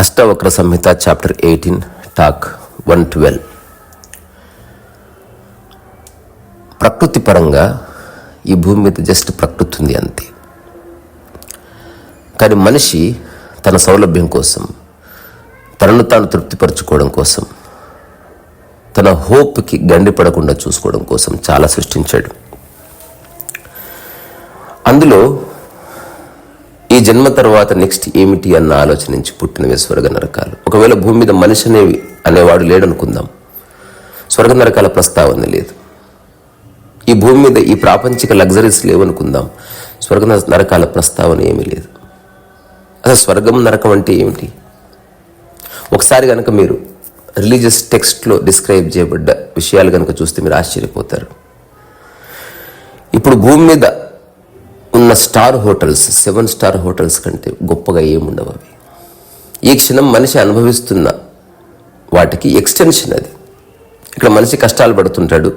అష్టవక్ర సంహిత chapter 18 talk 112. ప్రకృతి పరంగా ఈ భూమి మీద జస్ట్ ప్రకృతి ఉంది అంతే. కానీ మనిషి తన సౌలభ్యం కోసం, తనను తాను తృప్తిపరచుకోవడం కోసం, తన హోప్కి గండి పడకుండా చూసుకోవడం కోసం చాలా సృష్టించాడు. అందులో ఈ జన్మ తర్వాత నెక్స్ట్ ఏమిటి అన్న ఆలోచన నుంచి పుట్టినవే స్వర్గ నరకాలు. ఒకవేళ భూమి మీద మనిషి అనేవాడు లేడనుకుందాం, స్వర్గ నరకాల ప్రస్తావన లేదు. ఈ భూమి మీద ఈ ప్రాపంచిక లగ్జరీస్ లేవనుకుందాం, స్వర్గ నరకాల ప్రస్తావన ఏమీ లేదు. అసలు స్వర్గం నరకం అంటే ఏమిటి? ఒకసారి కనుక మీరు రిలీజియస్ టెక్స్ట్లో డిస్క్రైబ్ చేయబడ్డ విషయాలు కనుక చూస్తే మీరు ఆశ్చర్యపోతారు. ఇప్పుడు భూమి మీద ఉన్న స్టార్ హోటల్స్, 7 స్టార్ హోటల్స్ కంటే గొప్పగా ఏముండవు అవి. ఈ క్షణం మనిషి అనుభవిస్తున్న వాటికి ఎక్స్టెన్షన్ అది. ఇక్కడ మనిషి కష్టాలు పడుతుంటాడు,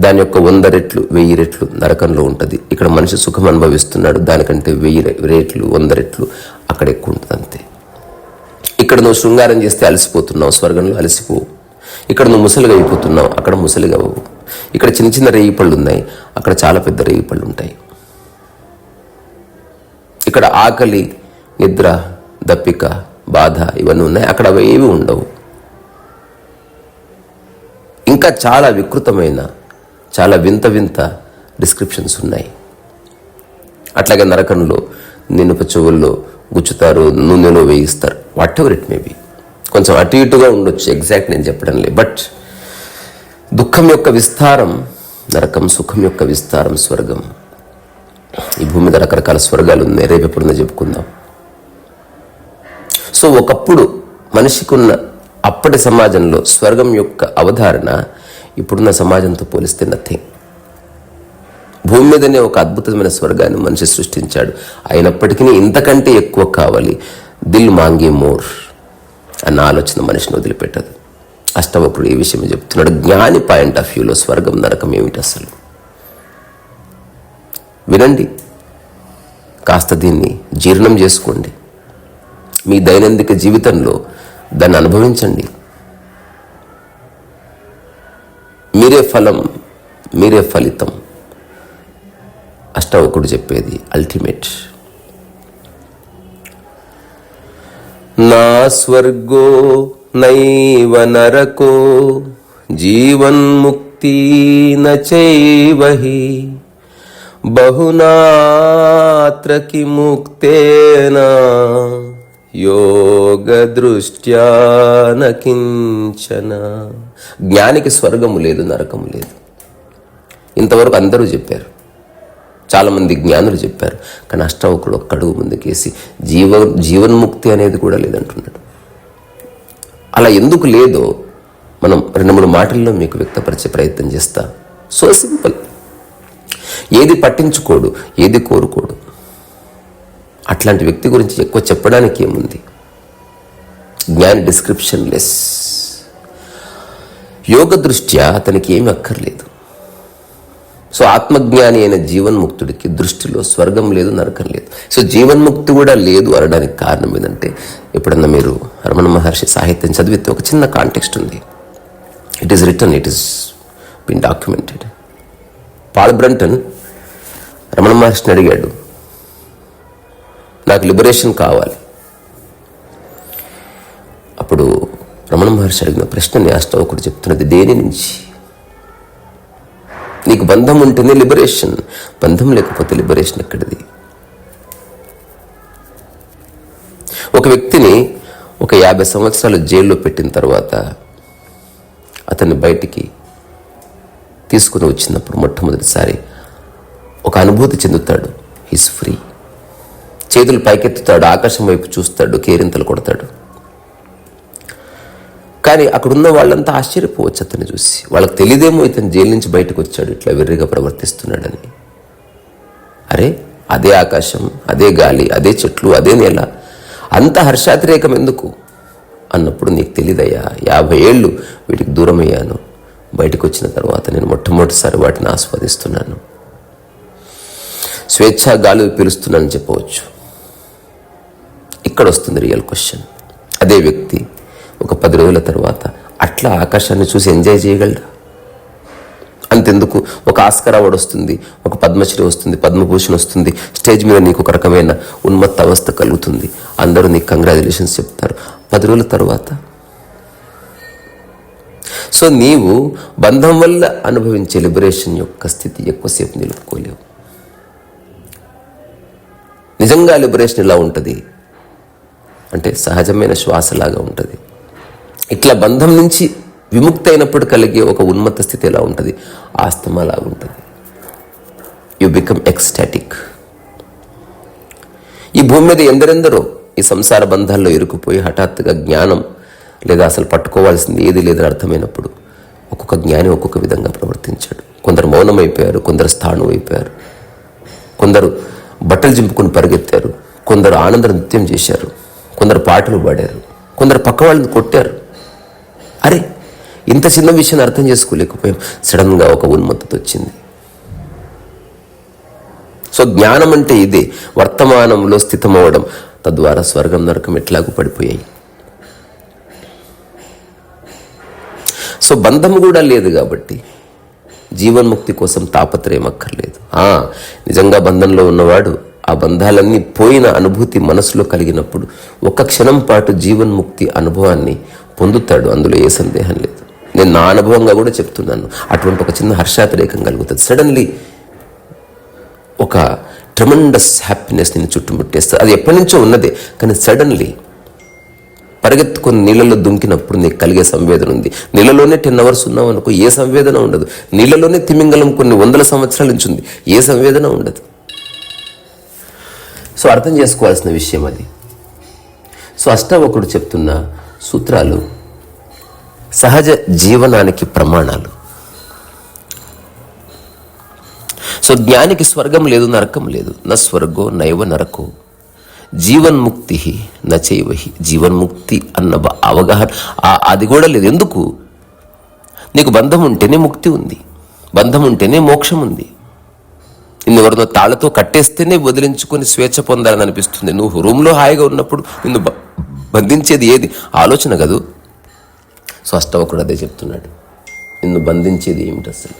దాని యొక్క 100 రెట్లు 1000 రెట్లు నరకంలో ఉంటుంది. ఇక్కడ మనిషి సుఖం అనుభవిస్తున్నాడు, దానికంటే 1000 రెట్లు 100 రెట్లు అక్కడ ఎక్కువ ఉంటుంది అంతే. ఇక్కడ నువ్వు శృంగారం చేస్తే అలసిపోతున్నావు, స్వర్గంలో అలసిపోవు. ఇక్కడ నువ్వు ముసలిగా అయిపోతున్నావు, అక్కడ ముసలిగా అవ్వవు. ఇక్కడ చిన్న చిన్న రేగి పళ్ళు ఉన్నాయి, అక్కడ చాలా పెద్ద రేగి పళ్ళు ఉంటాయి. ఇక్కడ ఆకలి, నిద్ర, దప్పిక, బాధ ఇవన్నీ ఉన్నాయి, అక్కడ అవి ఏవి ఉండవు. ఇంకా చాలా వికృతమైన, చాలా వింత వింత డిస్క్రిప్షన్స్ ఉన్నాయి. అట్లాగే నరకంలో నినుప చెవుల్లో గుచ్చుతారు, నూనెలో వేయిస్తారు, what ever it may be. కొంచెం అటు ఇటుగా ఉండొచ్చు, ఎగ్జాక్ట్ నేను చెప్పడం లేదు. బట్ దుఃఖం యొక్క విస్తారం నరకం, సుఖం యొక్క విస్తారం స్వర్గం. ఈ భూమి మీద రకరకాల స్వర్గాలు ఉన్నాయి, రేపు ఎప్పుడున్నా చెప్పుకుందాం. సో ఒకప్పుడు మనిషికున్న అప్పటి సమాజంలో స్వర్గం యొక్క అవధారణ ఇప్పుడున్న సమాజంతో పోలిస్తే నథింగ్. భూమి మీదనే ఒక అద్భుతమైన స్వర్గాన్ని మనిషి సృష్టించాడు. అయినప్పటికీ ఇంతకంటే ఎక్కువ కావాలి, దిల్ మాంగే మోర్ అన్న ఆలోచన మనిషిని వదిలిపెట్టదు. అష్టవక్రుడు ఈ విషయం చెప్తున్నాడు. జ్ఞాని పాయింట్ ఆఫ్ వ్యూలో స్వర్గం నరకం ఏమిటి అసలు వినండి, కాస్త దీన్ని జీర్ణం చేసుకోండి, మీ దైనందిక జీవితంలో దాన్ని అనుభవించండి. మీరే ఫలం, మీరే ఫలితం. అష్టవకుడు చెప్పేది అల్టిమేట్. నా స్వర్గో నైవ నరకో జీవన్ముక్తి నచైవహి బహునాత్ర కిముక్తేన యోగ దృష్ట్యా న కించన. జ్ఞానికి స్వర్గము లేదు, నరకము లేదు. ఇంతవరకు అందరూ చెప్పారు, చాలామంది జ్ఞానులు చెప్పారు. కానీ అష్టవకుడు ఒక్క అడుగు ముందుకేసి జీవన్ముక్తి అనేది కూడా లేదంటున్నాడు. అలా ఎందుకు లేదో మనం 2-3 మాటల్లో మీకు వ్యక్తపరిచే ప్రయత్నం చేస్తా. So simple. ఏది పట్టించుకోడు, ఏది కోరుకోడు, అట్లాంటి వ్యక్తి గురించి ఎక్కువ చెప్పడానికి ఏముంది? జ్ఞాని డిస్క్రిప్షన్ లెస్. యోగ దృష్ట్యా అతనికి ఏమి అక్కర్లేదు. సో ఆత్మజ్ఞాని అయిన జీవన్ముక్తుడికి దృష్టిలో స్వర్గం లేదు, నరకం లేదు. సో జీవన్ముక్తి కూడా లేదు అనడానికి కారణం ఏంటంటే, ఎప్పుడన్నా మీరు రమణ మహర్షి సాహిత్యం చదివితే ఒక చిన్న కాంటెక్స్ట్ ఉంది. It is return, it is been documented. Paul Brunton Ramana మహర్షిని అడిగాడు, నాకు లిబరేషన్ కావాలి. అప్పుడు రమణ మహర్షి అడిగిన ప్రశ్నని అష్టవకుడు చెప్తున్నది, దేని నుంచి? నీకు బంధం ఉంటేనే లిబరేషన్, బంధం లేకపోతే లిబరేషన్ ఎక్కడిది? ఒక వ్యక్తిని ఒక 50 సంవత్సరాలు జైల్లో పెట్టిన తర్వాత అతన్ని బయటికి తీసుకుని వచ్చినప్పుడు మొట్టమొదటిసారి ఒక అనుభూతి చెందుతాడు. He's free. చేతులు పైకెత్తుతాడు, ఆకాశం వైపు చూస్తాడు, కేరింతలు కొడతాడు. కానీ అక్కడున్న వాళ్ళంతా ఆశ్చర్యపోవచ్చు అతన్ని చూసి. వాళ్ళకి తెలియదేమో ఇతను జైలు నుంచి బయటకు వచ్చాడు ఇట్లా వెర్రిగా ప్రవర్తిస్తున్నాడని. అరే, అదే ఆకాశం, అదే గాలి, అదే చెట్లు, అదే నేల, అంత హర్షాతిరేకం ఎందుకు అన్నప్పుడు నీకు తెలియదయ్యా, 50 ఏళ్ళు వీటికి దూరమయ్యాను, బయటకు వచ్చిన తర్వాత నేను మొట్టమొదటిసారి వాటిని ఆస్వాదిస్తున్నాను, స్వేచ్ఛా గాలి పీలుస్తున్నానని చెప్పవచ్చు. ఇక్కడ వస్తుంది రియల్ క్వశ్చన్. అదే వ్యక్తి ఒక 10 రోజుల తర్వాత అట్లా ఆకాశాన్ని చూసి ఎంజాయ్ చేయగలరా? అంతెందుకు, ఒక ఆస్కార్ అవార్డు వస్తుంది, ఒక పద్మశ్రీ వస్తుంది, పద్మభూషణ్ వస్తుంది, స్టేజ్ మీద నీకు ఒక రకమైన ఉన్మత్త అవస్థ కలుగుతుంది, అందరూ నీకు కంగ్రాచులేషన్స్ చెప్తారు. 10 రోజుల తర్వాత సో నీవు బంధం వల్ల అనుభవించే లిబరేషన్ యొక్క స్థితి ఎక్కువసేపు నిలుపుకోలేవు. నిజంగా లిబరేషన్ ఎలా ఉంటుంది అంటే సహజమైన శ్వాసలాగా ఉంటుంది. ఇట్లా బంధం నుంచి విముక్తి అయినప్పుడు కలిగే ఒక ఉన్మత్త స్థితి ఎలా ఉంటుంది, ఆస్తమాలాగా ఉంటుంది. You become ecstatic. ఈ భూమి మీద ఎందరెందరో ఈ సంసార బంధాల్లో ఇరుకుపోయి హఠాత్తుగా జ్ఞానం లేదా అసలు పట్టుకోవాల్సింది ఏది లేదని అర్థమైనప్పుడు ఒక్కొక్క జ్ఞాని ఒక్కొక్క విధంగా ప్రవర్తించాడు. కొందరు మౌనమైపోయారు, కొందరు స్థాణు అయిపోయారు, కొందరు బట్టలు చింపుకొని పరిగెత్తారు, కొందరు ఆనంద నృత్యం చేశారు, కొందరు పాటలు పాడారు, కొందరు పక్క వాళ్ళని కొట్టారు. అరే, ఇంత చిన్న విషయాన్ని అర్థం చేసుకోలేకపోయాం. సడన్గా ఒక ఉన్మత్తత వచ్చింది. సో జ్ఞానం అంటే ఇదే, వర్తమానంలో స్థితమవడం. తద్వారా స్వర్గం నరకం ఎట్లాగూ పడిపోయాయి. సో బంధం కూడా లేదు కాబట్టి జీవన్ముక్తి కోసం తాపత్రయం అక్కర్లేదు. నిజంగా బంధంలో ఉన్నవాడు ఆ బంధాలన్నీ పోయిన అనుభూతి మనసులో కలిగినప్పుడు ఒక క్షణం పాటు జీవన్ముక్తి అనుభవాన్ని పొందుతాడు. అందులో ఏ సందేహం లేదు. నేను నా అనుభవంగా కూడా చెప్తున్నాను. అటువంటి ఒక చిన్న హర్షాతిరేకం కలుగుతుంది. సడన్లీ ఒక ట్రెమెండస్ హ్యాపీనెస్ నేను చుట్టుముట్టేస్తుంది. అది ఎప్పటి నుంచో ఉన్నదే, కానీ సడన్లీ పరిగెత్తుకొని నీళ్ళలో దుంకినప్పుడు నీకు కలిగే సంవేదన ఉంది. నీళ్ళలోనే 10 hours ఉన్నావు అనుకో, ఏ సంవేదన ఉండదు. నీళ్ళలోనే తిమింగలం కొన్ని 100 సంవత్సరాల నుంచి ఉంది, ఏ సంవేదన ఉండదు. సో అర్థం చేసుకోవాల్సిన విషయం అది. సో అష్టావకుడు చెప్తున్న సూత్రాలు సహజ జీవనానికి ప్రమాణాలు. సో జ్ఞానికి స్వర్గం లేదు, నరకం లేదు. న స్వర్గో నైవ నరకో జీవన్ముక్తి నచైవహి. జీవన్ముక్తి అన్న అవగాహన అది కూడా లేదు. ఎందుకు? నీకు బంధం ఉంటేనే ముక్తి ఉంది, బంధం ఉంటేనే మోక్షం ఉంది. నిన్నెవరినో తాళ్లతో కట్టేస్తేనే వదిలించుకొని స్వేచ్ఛ పొందాలని అనిపిస్తుంది. నువ్వు రూమ్లో హాయిగా ఉన్నప్పుడు నిన్ను బంధించేది ఏది? ఆలోచన కదూ. సో అష్టావకుడు అదే చెప్తున్నాడు, నిన్ను బంధించేది ఏమిటి అసలు?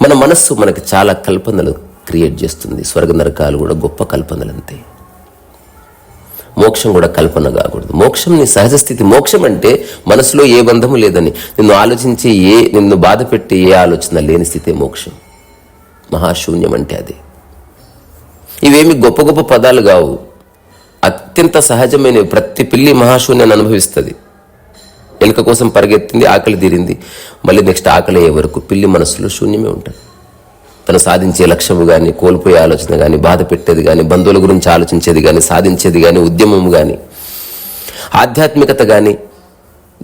మన మనస్సు మనకి చాలా కల్పనలు క్రియేట్ చేస్తుంది. స్వర్గ నరకాలు కూడా గొప్ప కల్పనలు అంతే. మోక్షం కూడా కల్పన కాకూడదు. మోక్షం నీ సహజ స్థితి. మోక్షం అంటే మనసులో ఏ బంధము లేదని, నిన్ను బాధ పెట్టే ఏ ఆలోచన లేని స్థితే మోక్షం. మహాశూన్యం అంటే అదే. ఇవేమి గొప్ప గొప్ప పదాలు కావు, అత్యంత సహజమైనవి. ప్రతి పిల్లి మహాశూన్యాన్ని అనుభవిస్తుంది. ఎలుక కోసం పరిగెత్తింది, ఆకలి తీరింది, మళ్ళీ నెక్స్ట్ ఆకలి అయ్యే వరకు పిల్లి మనసులో శూన్యమే ఉంటుంది. తను సాధించే లక్ష్యము కానీ, కోల్పోయే ఆలోచన కానీ, బాధ పెట్టేది కానీ, బంధువుల గురించి ఆలోచించేది కానీ, సాధించేది కానీ, ఉద్యమం కానీ, ఆధ్యాత్మికత కానీ,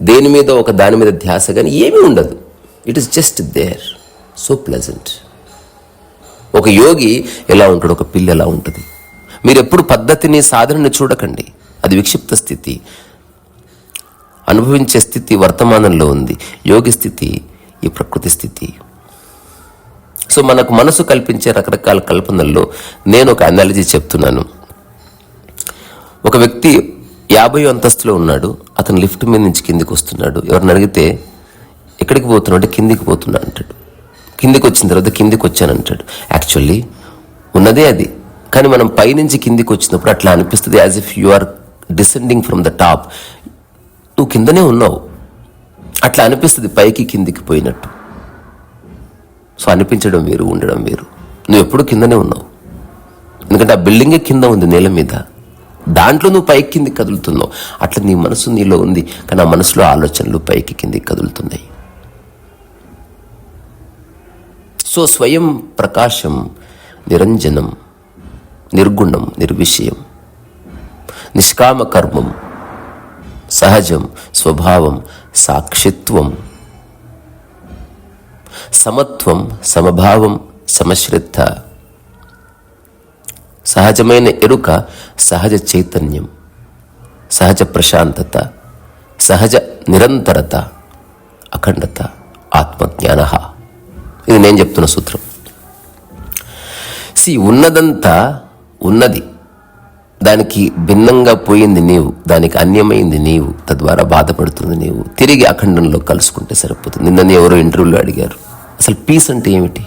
దేని మీద ఒక దాని మీద ధ్యాస కానీ ఏమీ ఉండదు. It is just there, so pleasant. ఒక యోగి ఎలా ఉంటాడు, ఒక పిల్లి ఎలా ఉంటుంది. మీరు ఎప్పుడు పద్ధతిని, సాధనని చూడకండి. అది విక్షిప్త స్థితి. అనుభవించే స్థితి వర్తమానంలో ఉంది. యోగి స్థితి ఈ ప్రకృతి స్థితి. సో మనకు మనసు కల్పించే రకరకాల కల్పనల్లో నేను ఒక అనాలజీ చెప్తున్నాను. ఒక వ్యక్తి 50వ అంతస్తులో ఉన్నాడు. అతను లిఫ్ట్ మీద నుంచి కిందికి వస్తున్నాడు. ఎవరిని అడిగితే ఎక్కడికి పోతున్నాడు అంటే కిందికి పోతున్నా అంటాడు. కిందికి వచ్చిన తర్వాత కిందికి వచ్చానంటాడు. యాక్చువల్లీ ఉన్నదే అది, కానీ మనం పైనుంచి కిందికి వచ్చినప్పుడు అట్లా అనిపిస్తుంది, as if you are descending from the top. నువ్వు కిందనే ఉన్నావు, అట్లా అనిపిస్తుంది పైకి కిందికి పోయినట్టు. సో అనిపించడం వేరు, ఉండడం వేరు. నువ్వు ఎప్పుడు కిందనే ఉన్నావు, ఎందుకంటే ఆ బిల్డింగే కింద ఉంది నేల మీద. దాంట్లో నువ్వు పైకి కిందికి కదులుతున్నావు. అట్లా నీ మనసు నీలో ఉంది, కానీ ఆ మనసులో ఆలోచనలు పైకి కిందికి కదులుతున్నాయి. సో స్వయం ప్రకాశం, నిరంజనం, నిర్గుణం, నిర్విషయం, నిష్కామ కర్మం, సహజం, స్వభావం, సాక్షిత్వం, సమత్వం, సమభావం, సమశ్రద్ధ, సహజమైన ఎరుక, సహజ చైతన్యం, సహజ ప్రశాంతత, సహజ నిరంతరత, అఖండత, ఆత్మజ్ఞాన. ఇది నేను చెప్తున్న సూత్రం. ఉన్నదంతా ఉన్నది, దానికి భిన్నంగా పోయింది నీవు, దానికి అన్యమైంది నీవు, తద్వారా బాధపడుతుంది నీవు. తిరిగి అఖండంలో కలుసుకుంటే సరిపోతుంది. నిన్న ఎవరో ఇంటర్వ్యూలో అడిగారు, అసలు పీస్ అంటే ఏమిటి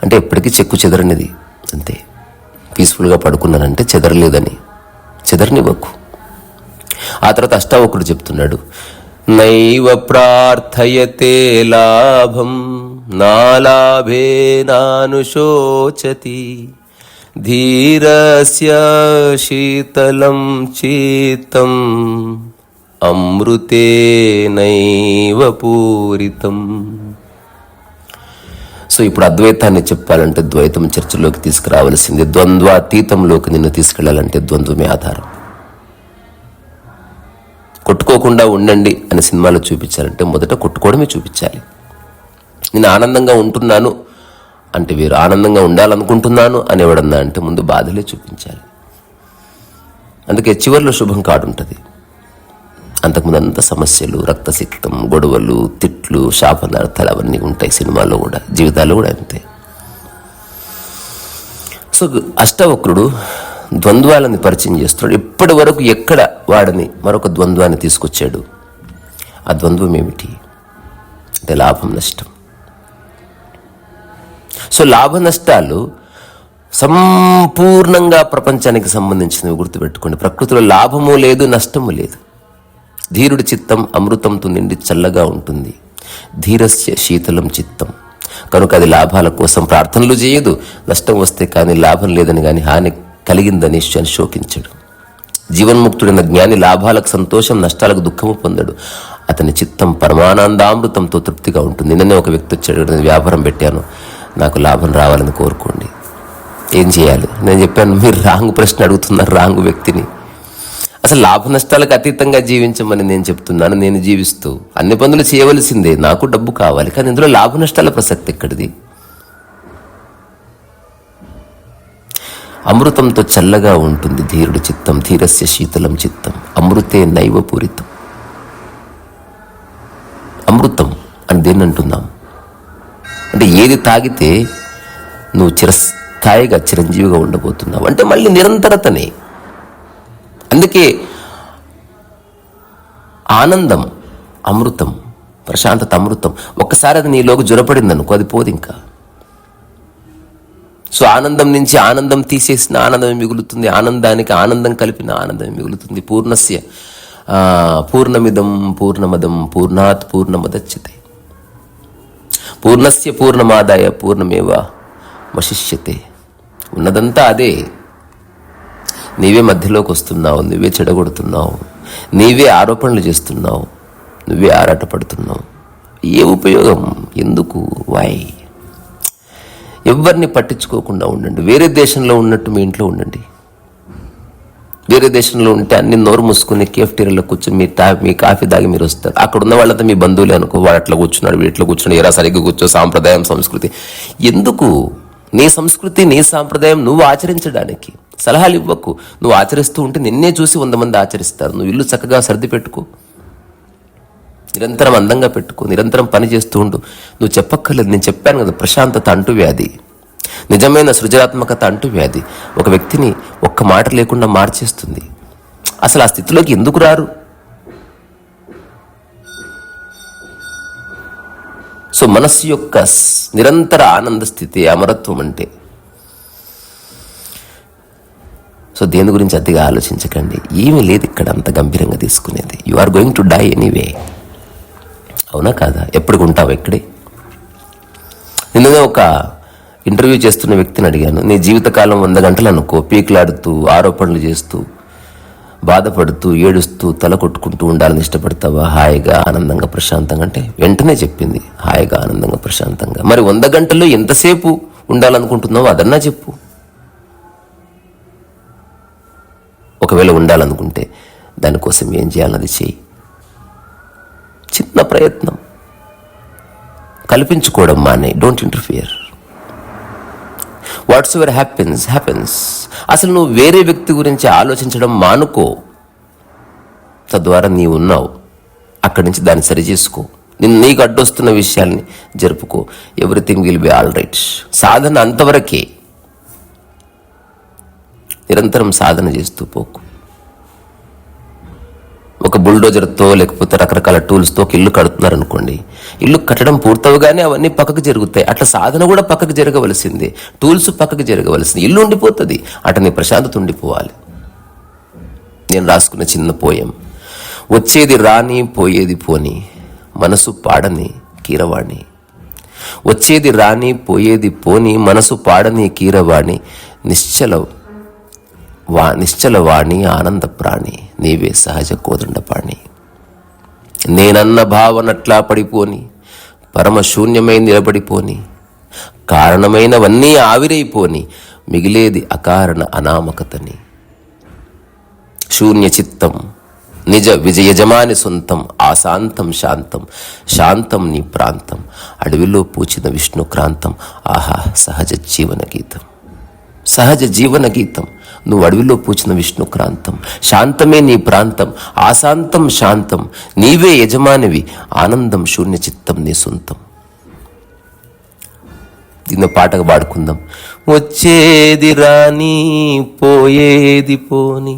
అంటే ఎప్పటికీ చెక్కు చెదరనిది అంతే. పీస్ఫుల్గా పడుకున్నానంటే చెదరలేదని, చెదరనివ్వకు. ఆ తర్వాత అష్టావకుడు చెప్తున్నాడు, నైవ ప్రార్థయతే లాభం నాలాభే నానుశోచతి ధీరస్య శీతలం చిత్తం అమృతే నైవ పూరితం. సో ఇప్పుడు అద్వైతాన్ని చెప్పాలంటే ద్వైతం చర్చలోకి తీసుకురావాల్సింది. ద్వంద్వాతీతంలోకి నిన్ను తీసుకెళ్లాలంటే ద్వంద్వమే ఆధారం. కొట్టుకోకుండా ఉండండి అని సినిమాలో చూపించాలంటే మొదట కొట్టుకోవడమే చూపించాలి. నేను ఆనందంగా ఉంటున్నాను అంటే వేరు, ఆనందంగా ఉండాలనుకుంటున్నాను అనేవాడన్నా అంటే ముందు బాధలే చూపించాలి. అందుకే చివరిలో శుభం కార్డు ఉంటుంది. అంతకుముందు అంత సమస్యలు, రక్తసిక్తం, గొడవలు, తిట్లు, శాపనార్థాలు అవన్నీ ఉంటాయి సినిమాల్లో కూడా, జీవితాల్లో కూడా అంతే. సో అష్టవక్రుడు ద్వంద్వాలని పరిచయం చేస్తున్నాడు. ఇప్పటి వరకు ఎక్కడ వాడని మరొక ద్వంద్వాన్ని తీసుకొచ్చాడు. ఆ ద్వంద్వం ఏమిటి అంటే లాభం నష్టం. సో లాభ నష్టాలు సంపూర్ణంగా ప్రపంచానికి సంబంధించినవి గుర్తుపెట్టుకోండి. ప్రకృతిలో లాభము లేదు, నష్టము లేదు. ధీరుడి చిత్తం అమృతంతో నిండి చల్లగా ఉంటుంది. ధీరస్య శీతలం చిత్తం, కనుక అది లాభాల కోసం ప్రార్థనలు చేయదు. నష్టం వస్తే కానీ లాభం లేదని కానీ హాని కలిగిందని శోకించడు. జీవన్ముక్తుడైన జ్ఞాని లాభాలకు సంతోషం, నష్టాలకు దుఃఖము పొందడు. అతని చిత్తం పరమానందామృతంతో తృప్తిగా ఉంటుంది. నిన్ననే ఒక వ్యక్తి వచ్చాడు, నేను వ్యాపారం పెట్టాను, నాకు లాభం రావాలని కోరుకోండి, ఏం చేయాలి? నేను చెప్పాను, మీరు రాంగ్ ప్రశ్న అడుగుతున్నారు రాంగ్ వ్యక్తిని. అసలు లాభ నష్టాలకు అతీతంగా జీవించమని నేను చెప్తున్నాను. నేను జీవిస్తూ అన్ని పనులు చేయవలసిందే, నాకు డబ్బు కావాలి, కానీ ఇందులో లాభ నష్టాల ప్రసక్తి ఎక్కడిది? అమృతంతో చల్లగా ఉంటుంది ధీరుడి చిత్తం, ధీరస్య శీతలం చిత్తం అమృతే నైవ పూరితం. అమృతం అని దేన్ని అంటున్నాం అంటే ఏది తాగితే నువ్వు చిరస్థాయిగా చిరంజీవిగా ఉండబోతున్నావు అంటే మళ్ళీ నిరంతరతనే. అందుకే ఆనందం అమృతం, ప్రశాంతత అమృతం. ఒక్కసారి అది నీలోకి జ్వరపడింది అనుకో, అది పోదు ఇంకా. సో ఆనందం నుంచి ఆనందం తీసేసిన ఆనందమే మిగులుతుంది, ఆనందానికి ఆనందం కలిపిన ఆనందమే మిగులుతుంది. పూర్ణస్య పూర్ణమిదం పూర్ణమదం పూర్ణాత్ పూర్ణమదచ్యతే పూర్ణస్య పూర్ణమాదాయ పూర్ణమేవ వశిష్యతే. ఉన్నదంతా అదే. నీవే మధ్యలోకి వస్తున్నావు, నువ్వే చెడగొడుతున్నావు, నీవే ఆరోపణలు చేస్తున్నావు, నువ్వే ఆరాటపడుతున్నావు. ఏ ఉపయోగం? ఎందుకు? వై? ఎవరిని పట్టించుకోకుండా ఉండండి. వేరే దేశంలో ఉన్నట్టు మీ ఇంట్లో ఉండండి. వేరే దేశంలో ఉంటే అన్ని నోరు మూసుకుని కేఫ్టీరియాలో కూర్చొని మీ కాఫీ దాగి మీరు వస్తారు. అక్కడ ఉన్న వాళ్ళతో మీ బంధువులే అనుకో, వాడు అట్లా కూర్చున్నాడు, వీటిలో కూర్చున్నాడు, ఎరా సరిగ్గా కూర్చో, సాంప్రదాయం సంస్కృతి. ఎందుకు? నీ సంస్కృతి నీ సాంప్రదాయం నువ్వు ఆచరించడానికి సలహాలు ఇవ్వకు. నువ్వు ఆచరిస్తూ ఉంటే నిన్నే చూసి 100 మంది ఆచరిస్తారు. నువ్వు ఇల్లు చక్కగా సర్ది పెట్టుకో, నిరంతరం అందంగా పెట్టుకో, నిరంతరం పని చేస్తూ ఉండు. నువ్వు చెప్పక్కర్లేదు, నేను చెప్పాను కదా, ప్రశాంతత అంటువ్యాధి, నిజమైన సృజనాత్మకత అంటువ్యాధి ఒక వ్యక్తిని ఒక్క మాట లేకుండా మార్చేస్తుంది. అసలు ఆ స్థితిలోకి ఎందుకు రారు? సో మనస్సు యొక్క నిరంతర ఆనంద స్థితి అమరత్వం అంటే. సో దేని గురించి అతిగా ఆలోచించకండి. ఏమీ లేదు ఇక్కడ అంత గంభీరంగా తీసుకునేది. You are going to die anyway. అవునా కాదా? ఎప్పటికి ఉంటావు ఇక్కడే? నిన్ననే ఒక ఇంటర్వ్యూ చేస్తున్న వ్యక్తిని అడిగాను, నీ జీవితకాలం 100 గంటలు అనుకో, పీకులాడుతూ ఆరోపణలు చేస్తూ బాధపడుతూ ఏడుస్తూ తల కొట్టుకుంటూ ఉండాలని ఇష్టపడతావా? హాయిగా ఆనందంగా ప్రశాంతంగా అంటే వెంటనే చెప్పింది హాయిగా ఆనందంగా ప్రశాంతంగా. మరి 100 గంటల్లో ఎంతసేపు ఉండాలనుకుంటున్నావో అదన్నా చెప్పు. ఒకవేళ ఉండాలనుకుంటే దానికోసం ఏం చేయాలన్నది చేయి. చిన్న ప్రయత్నం, కల్పించుకోవడం మానే. Don't interfere. What's ever happens happens. అసలు నువ్వు వేరే వ్యక్తి గురించి ఆలోచించడం మానుకో. తద్వారా నీవు ఉన్నావు, అక్కడి నుంచి దాన్ని సరి చేసుకో. నీకు అడ్డొస్తున్న విషయాల్ని జరుపుకో. Everything will be all right. సాధన అంతవరకే. నిరంతరం సాధన చేస్తూ పోకు. ఒక బుల్డోజర్తో లేకపోతే రకరకాల టూల్స్తో ఒక ఇల్లు కడుతున్నారనుకోండి, ఇల్లు కట్టడం పూర్తవగానే అవన్నీ పక్కకు జరుగుతాయి. అట్లా సాధన కూడా పక్కకు జరగవలసిందే, టూల్స్ పక్కకు జరగవలసింది, ఇల్లు ఉండిపోతుంది. అటని ప్రశాంతత ఉండిపోవాలి. నేను రాసుకున్న చిన్న పోయం. వచ్చేది రాని పోయేది పోని, మనసు పాడని కీరవాణి. వచ్చేది రాని పోయేది పోని, మనసు పాడని కీరవాణి. నిశ్చలవాణి ఆనంద ప్రాణి, నీవే సహజ కోదండపాణి. నేనన్న భావనట్లా పడిపోని, పరమశూన్యమై నిలబడిపోని, కారణమైనవన్నీ ఆవిరైపోని, మిగిలేది అకారణ అనామకతని. శూన్య చిత్తం నిజ విజయజమాని సొంతం, ఆశాంతం శాంతం, శాంతం నీ ప్రాంతం. అడవిలో పూచిన విష్ణుక్రాంతం, ఆహా సహజ జీవన గీతం. సహజ జీవన గీతం. నువ్వు అడవిలో పూచిన విష్ణుక్రాంతం, శాంతమే నీ ప్రాంతం, ఆశాంతం శాంతం, నీవే యజమానివి, ఆనందం శూన్య చిత్తం నీ సొంతం. దీన్ని పాటగా పాడుకుందాం. వచ్చేది రాని పోయేది పోని,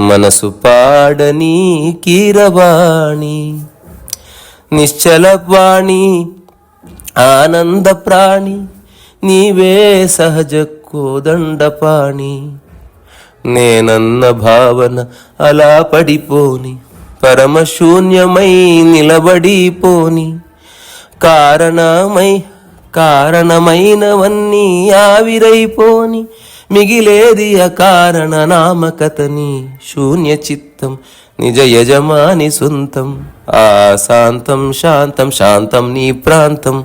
మనసు పాడని కీరవాణి. నిశ్చలవాణి ఆనంద ప్రాణి, నీవే సహజ కోదండపాణి. నేనన్న భావన అలా పడిపోని, పరమశూన్యమై నిలబడిపోని, కారణమైనవన్నీ ఆవిరైపోని, మిగిలేది అకారణ నామకతని. శూన్య చిత్తం నిజ యజమాని సొంతం, ఆశాంతం శాంతం, శాంతం నీ ప్రాంతం.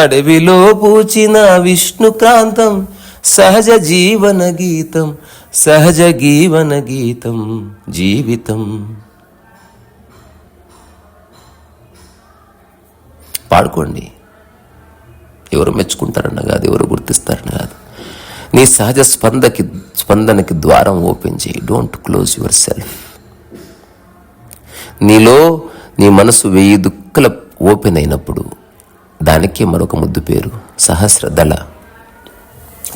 అడవిలో పూచిన విష్ణుక్రాంతం, సహజ జీవన గీతం, సహజ జీవన గీతం జీవితం. పాడుకోండి. ఎవరు మెచ్చుకుంటారన్న కాదు, ఎవరు గుర్తిస్తారన్న కాదు. నీ సహజ స్పందనకి ద్వారం ఓపెన్ చేయి. Don't close your self. నీలో నీ మనసు 1000 దుక్కల ఓపెన్ అయినప్పుడు దానికే మరొక ముద్దు పేరు సహస్రదళ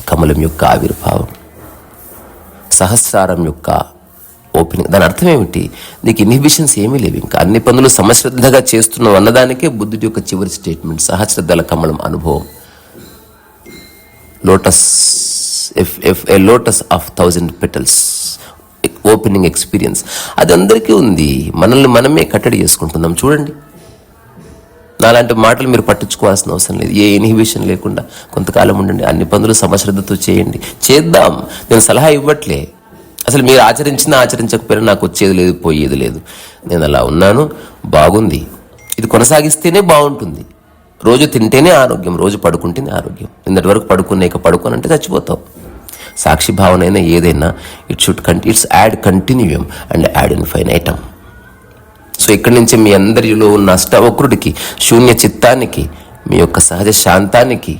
కమలం యొక్క ఆవిర్భావం, సహస్రారం యొక్క ఓపెనింగ్. దాని అర్థం ఏమిటి? నీకు ఇన్హిబిషన్స్ ఏమీ లేవు, ఇంకా అన్ని పనులు సమశ్రద్ధగా చేస్తున్నావు అన్నదానికే బుద్ధుడి యొక్క చివరి స్టేట్మెంట్ సహస్రదళ కమలం అనుభవం. Lotus of 1000 petals opening experience అది అందరికీ ఉంది. మనల్ని మనమే కట్టడి చేసుకుంటున్నాం. చూడండి, నాలాంటి మాటలు మీరు పట్టించుకోవాల్సిన అవసరం లేదు. ఏ ఇన్హిబిషన్ లేకుండా కొంతకాలం ఉండండి, అన్ని పనులు సమశ్రద్ధతో చేయండి. చేద్దాం, నేను సలహా ఇవ్వట్లే. అసలు మీరు ఆచరించినా ఆచరించకపోయినా నాకు వచ్చేది లేదు, పోయేది లేదు. నేను అలా ఉన్నాను, బాగుంది. ఇది కొనసాగిస్తేనే బాగుంటుంది. రోజు తింటేనే ఆరోగ్యం, రోజు పడుకుంటేనే ఆరోగ్యం. నిన్నటి వరకు పడుకోనంటే చచ్చిపోతావు. సాక్షి భావన అయినా ఏదైనా it's ad continuum and ad infinitum. So ఇక్కడి నుంచి మీ అందరిలో ఉన్న అష్టవక్రుడికి, శూన్య చిత్తానికి, మీ యొక్క సహజ శాంతానికి,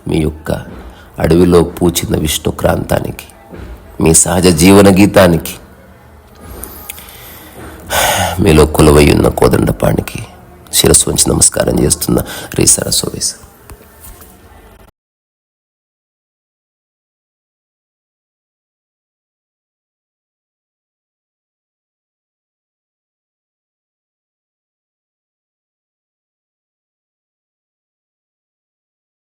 మీ యొక్క అడవిలో పూచిన విష్ణుక్రాంతానికి, మీ సహజ జీవన గీతానికి, మీలో కొలువై ఉన్న కోదండపాణికి శిరస్సు వంచి నమస్కారం చేస్తున్న రీ సరస్వతి.